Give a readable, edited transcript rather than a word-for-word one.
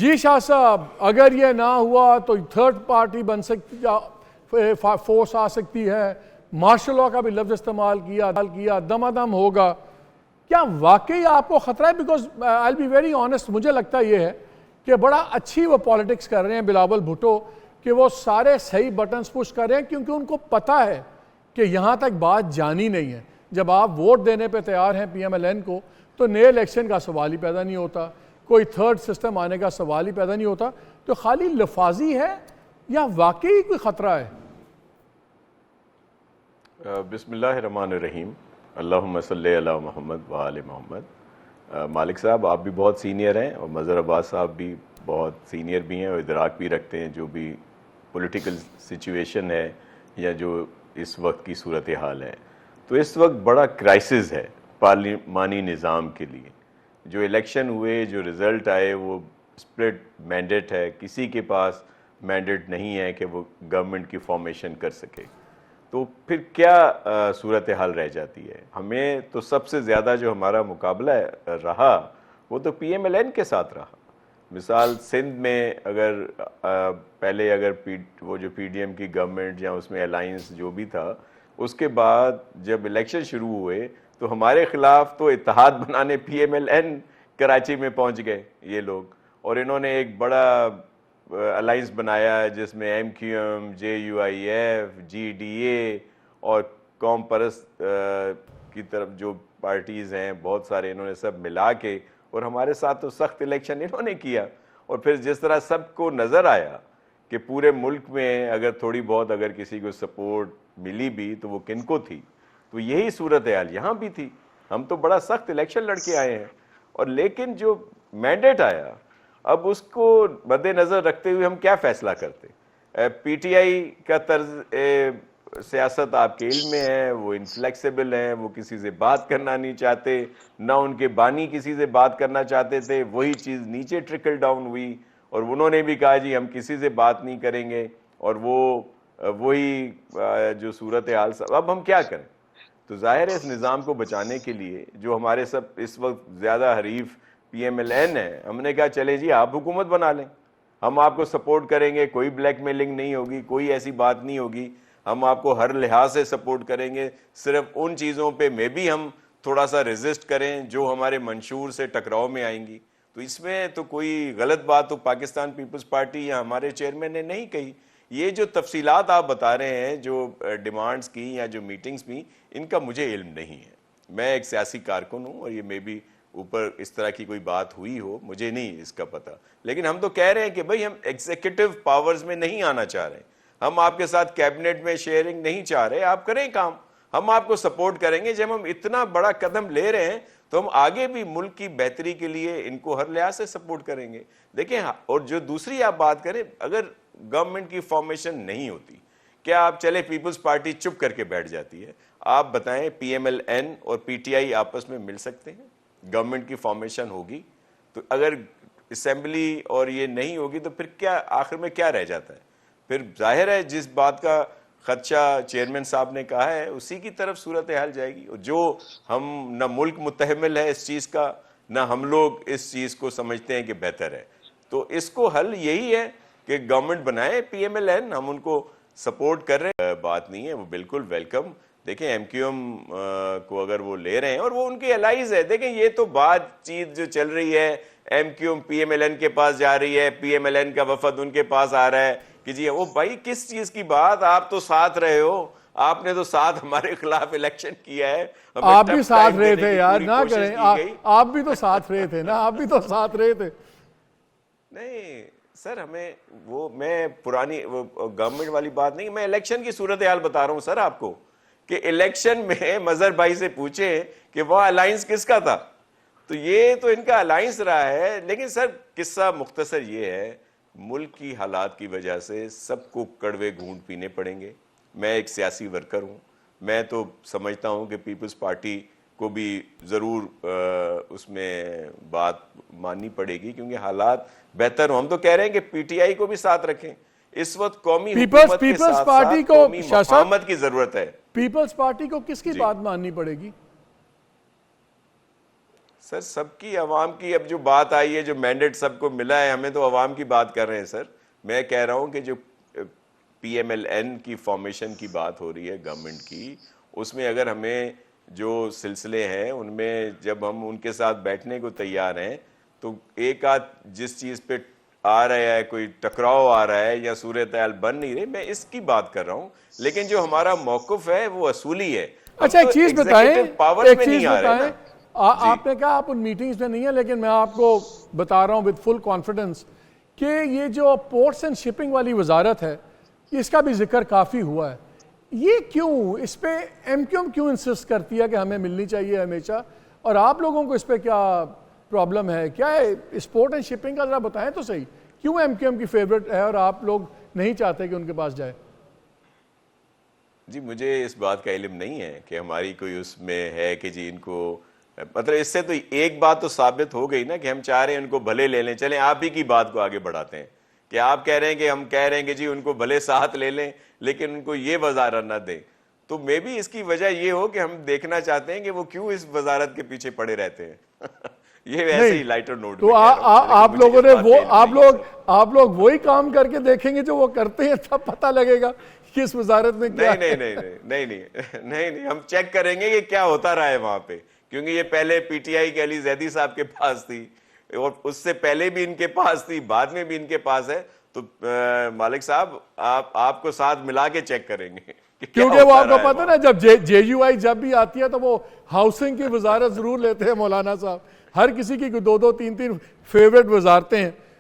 जी शाह साहब, अगर ये ना हुआ तो थर्ड पार्टी बन सकती, फोर्स आ सकती है, मार्शल लॉ का भी लफ्ज इस्तेमाल किया, दमादम होगा। क्या वाकई आपको खतरा है? Because I will be very honest, मुझे लगता ये है कि बड़ा अच्छी वो पॉलिटिक्स कर रहे हैं बिलावल भुट्टो, कि वो सारे सही बटन्स पुश कर रहे हैं, क्योंकि उनको पता है कि यहाँ तक बात जानी नहीं है। जब आप वोट देने पे तैयार हैं PMLN को, तो नए इलेक्शन का सवाल ही पैदा नहीं होता, कोई थर्ड सिस्टम आने का सवाल ही पैदा नहीं होता। तो खाली लफाजी है या वाकई कोई ख़तरा है? बिस्मिल्लाहिर्रहमानिर्रहीम, अल्लाहुम्मा सल्ली अला मोहम्मद व आले मोहम्मद। मालिक साहब, आप भी बहुत सीनियर हैं और मज़हर अब्बास साहब भी बहुत सीनियर भी हैं और इदराक भी रखते हैं जो भी पॉलिटिकल सिचुएशन है या जो इस वक्त की सूरत हाल है। तो इस वक्त बड़ा क्राइसिस है पार्लिमानी निज़ाम के लिए। जो इलेक्शन हुए, जो रिज़ल्ट आए, वो स्प्लिट मैंडेट है, किसी के पास मैंडेट नहीं है कि वो गवर्नमेंट की फॉर्मेशन कर सके। तो फिर क्या सूरत हाल रह जाती है? हमें तो सबसे ज़्यादा जो हमारा मुकाबला रहा वो तो PMLN के साथ रहा। मिसाल सिंध में अगर पहले अगर वो जो PDM की गवर्नमेंट या उसमें अलाइंस जो भी था, उसके बाद जब इलेक्शन शुरू हुए तो हमारे खिलाफ तो इत्तेहाद बनाने PMLN कराची में पहुंच गए ये लोग, और इन्होंने एक बड़ा अलाइंस बनाया जिसमें MQM, JUIF, GDA और कौम परस्त की तरफ जो पार्टीज़ हैं बहुत सारे, इन्होंने सब मिला के, और हमारे साथ तो सख्त इलेक्शन इन्होंने किया। और फिर जिस तरह सबको नज़र आया कि पूरे मुल्क में अगर थोड़ी बहुत अगर किसी को सपोर्ट मिली भी तो वो किनको थी, तो यही सूरत हाल यहाँ भी थी। हम तो बड़ा सख्त इलेक्शन लड़के आए हैं, और लेकिन जो मैंडेट आया, अब उसको मद्देनज़र रखते हुए हम क्या फ़ैसला करते? PTI का तर्ज सियासत आपके इल्म में है, वो इनफ्लेक्सिबल हैं, वो किसी से बात करना नहीं चाहते, ना उनके बानी किसी से बात करना चाहते थे। वही चीज़ नीचे ट्रिकल डाउन हुई और उन्होंने भी कहा जी हम किसी से बात नहीं करेंगे, और वही जो सूरत हाल। अब हम क्या करें? तो जाहिर है इस निज़ाम को बचाने के लिए जो हमारे सब इस वक्त ज़्यादा हरीफ PMLN है, हमने कहा चले जी आप हुकूमत बना लें, हम आपको सपोर्ट करेंगे, कोई ब्लैकमेलिंग नहीं होगी, कोई ऐसी बात नहीं होगी, हम आपको हर लिहाज से सपोर्ट करेंगे। सिर्फ उन चीज़ों पे में भी हम थोड़ा सा रेजिस्ट करें जो हमारे मंशूर से टकराव में आएंगी। तो इसमें तो कोई गलत बात तो पाकिस्तान पीपल्स पार्टी या हमारे चेयरमैन ने नहीं कही। ये जो तफसीलात आप बता रहे हैं, जो डिमांड्स की या जो मीटिंग्स भी, इनका मुझे इल्म नहीं है। मैं एक सियासी कारकुन हूँ और ये मे भी ऊपर इस तरह की कोई बात हुई हो, मुझे नहीं इसका पता। लेकिन हम तो कह रहे हैं कि भाई हम एग्जीक्यूटिव पावर्स में नहीं आना चाह रहे, हम आपके साथ कैबिनेट में शेयरिंग नहीं चाह रहे, आप करें काम, हम आपको सपोर्ट करेंगे। जब हम इतना बड़ा कदम ले रहे हैं तो हम आगे भी मुल्क की बेहतरी के लिए इनको हर लिहाज से सपोर्ट करेंगे। देखें, और जो दूसरी आप बात करें, अगर गवर्नमेंट की फॉर्मेशन नहीं होती, क्या आप चले पीपल्स पार्टी चुप करके बैठ जाती है? आप बताएं, PMLN और PTI आपस में मिल सकते हैं? गवर्नमेंट की फॉर्मेशन होगी तो अगर असेंबली और ये नहीं होगी तो फिर क्या आखिर में क्या रह जाता है? फिर जाहिर है जिस बात का खदशा चेयरमैन साहब ने कहा है उसी की तरफ सूरत हाल जाएगी। और जो हम न मुल्क मुतहमिल है इस चीज़ का, न हम लोग इस चीज़ को समझते हैं कि बेहतर है। तो इसको हल यही है कि गवर्नमेंट बनाए PMLN, हम उनको सपोर्ट कर रहे हैं, बात नहीं है, वो बिल्कुल वेलकम। देखें MQM को अगर वो ले रहे हैं और वो उनके एलाइज है, देखें ये तो बातचीत जो चल रही है, MQM PMLN के पास जा रही है, PMLN का वफद उनके पास आ रहा है कि जी वो भाई किस चीज की बात, आप तो साथ रहे हो, आपने तो साथ हमारे खिलाफ इलेक्शन किया है, आप भी साथ रहे थे यार, ना करें, आप भी तो साथ रहे थे ना, आप भी तो साथ रहे थे। नहीं सर, हमें वो मैं पुरानी वो गवर्नमेंट वाली बात नहीं, मैं इलेक्शन की सूरत हाल बता रहा हूं सर आपको, कि इलेक्शन में मजहर भाई से पूछे कि वह अलायंस किसका था, तो ये तो इनका अलायंस रहा है। लेकिन सर किस्सा मुख्तसर ये है, मुल्क की हालात की वजह से सबको कड़वे घूंट पीने पड़ेंगे। मैं एक सियासी वर्कर हूँ, मैं तो समझता हूँ कि पीपल्स पार्टी को भी ज़रूर उसमें बात माननी पड़ेगी क्योंकि हालात बेहतर हो। हम तो कह रहे हैं कि PTI को भी साथ रखें, इस वक्त कौमी हुकूमत के साथ पार्टी साथ को कौमी मफाहमत की जरूरत है। पीपल्स पार्टी को किसकी बात माननी पड़ेगी? सर सबकी आवाम की अब जो बात आई है, जो मैंडेट सबको मिला है, हमें तो आवाम की बात कर रहे हैं सर। मैं कह रहा हूं कि जो PMLN की फॉर्मेशन की बात हो रही है गवर्नमेंट की, उसमें अगर हमें जो सिलसिले हैं उनमें जब हम उनके साथ बैठने को तैयार हैं, तो एक आध जिस चीज़ पे आ रहा है, कोई टकराव आ रहा है या सूरत हाल बन नहीं रही, मैं इसकी बात कर रहा हूं। लेकिन जो हमारा मौक़िफ़ है वो असूली है। अच्छा, एक चीज़ बताएं, पावर में नहीं आ रहे ना। आपने कहा आप उन मीटिंग्स में नहीं है, लेकिन मैं आपको बता रहा हूं विद फुल कॉन्फिडेंस कि ये जो पोर्ट्स एंड शिपिंग वाली वजारत है, इसका भी जिक्र काफ़ी हुआ है। ये क्यों, इस पे MQM क्यों इंसिस्ट करती है कि हमें मिलनी चाहिए हमेशा, और आप लोगों को इस पे क्या प्रॉब्लम है? क्या है स्पोर्ट एंड शिपिंग का, ज़रा बताएं तो सही, क्यों MQM की फेवरेट है और आप लोग नहीं चाहते कि उनके पास जाए? जी, मुझे इस बात का इल्म नहीं है कि हमारी कोई उसमें है कि जी इनको, मतलब इससे तो एक बात तो साबित हो गई ना कि हम चाह रहे हैं उनको भले ले लें। चलें आप ही की बात को आगे बढ़ाते हैं कि आप कह रहे हैं कि हम कह रहे हैं कि जी उनको भले साथ ले लें लेकिन उनको ये वजारत ना दें। तो मे भी इसकी वजह ये हो कि हम देखना चाहते हैं कि वो क्यों इस वजारत के पीछे पड़े रहते हैं। ये वैसे ही लाइटर नोट तो आप लोगों ने वो आप लोग वही काम करके देखेंगे जो वो करते हैं, तब पता लगेगा कि इस वजारत में क्या नहीं, नहीं, नहीं, नहीं, नहीं, नहीं, हम चेक करेंगे कि क्या होता रहा है वहां पे, क्योंकि ये पहले PTI के अली जैदी साहब के पास थी और उससे पहले भी इनके पास थी, बाद में भी इनके पास है। तो मालिक साहब आपको साथ मिला के चेक करेंगे क्योंकि वो आपको पता है ना, जब JUI जब भी आती है तो वो हाउसिंग की वजारत जरूर लेते हैं मौलाना साहब। हर किसी की 2-2 3-3 फेवरेट वजारतें हैं।